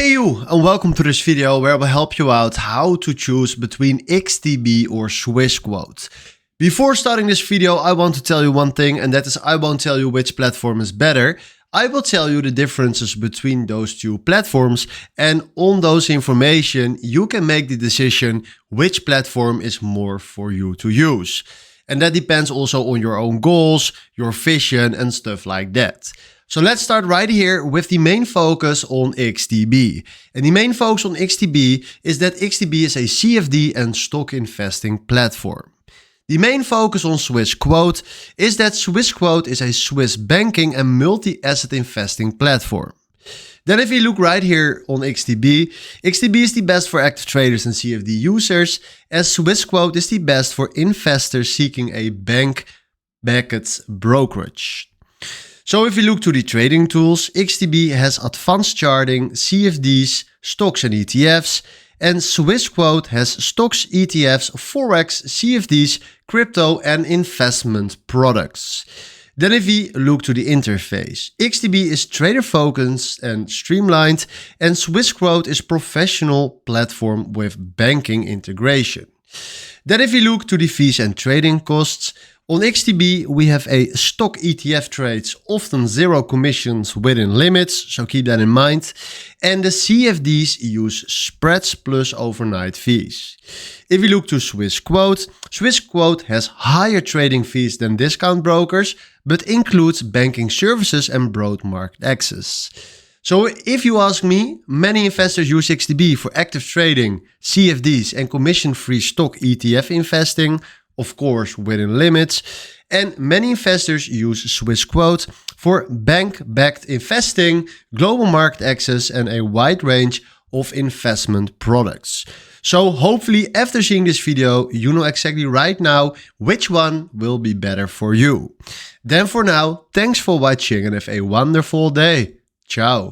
Hey you, and welcome to this video where I will help you out how to choose between XTB or Swissquote. Before starting this video, I want to tell you one thing, and that is I won't tell you which platform is better. I will tell you the differences between those two platforms, and on those information you can make the decision which platform is more for you to use. And that depends also on your own goals, your vision and stuff like that. So let's start right here with the main focus on XTB. And the main focus on XTB is that XTB is a CFD and stock investing platform. The main focus on Swissquote is that Swissquote is a Swiss banking and multi-asset investing platform. Then if we look right here on XTB, XTB is the best for active traders and CFD users, as Swissquote is the best for investors seeking a bank-backed brokerage. So if we look to the trading tools, XTB has advanced charting, CFDs, stocks and ETFs, and Swissquote has stocks, ETFs, forex, CFDs, crypto and investment products. Then if we look to the interface, XTB is trader focused and streamlined, and Swissquote is professional platform with banking integration. Then if we look to the fees and trading costs, on XTB we have a stock ETF trades, often zero commissions within limits, so keep that in mind. And the CFDs use spreads plus overnight fees. If we look to Swissquote, Swissquote has higher trading fees than discount brokers, but includes banking services and broad market access. So if you ask me, many investors use XTB for active trading, CFDs and commission-free stock ETF investing, of course within limits, and many investors use Swissquote for bank-backed investing, global market access and a wide range of investment products. So hopefully after seeing this video you know exactly right now which one will be better for you. Then for now, thanks for watching and have a wonderful day. Ciao.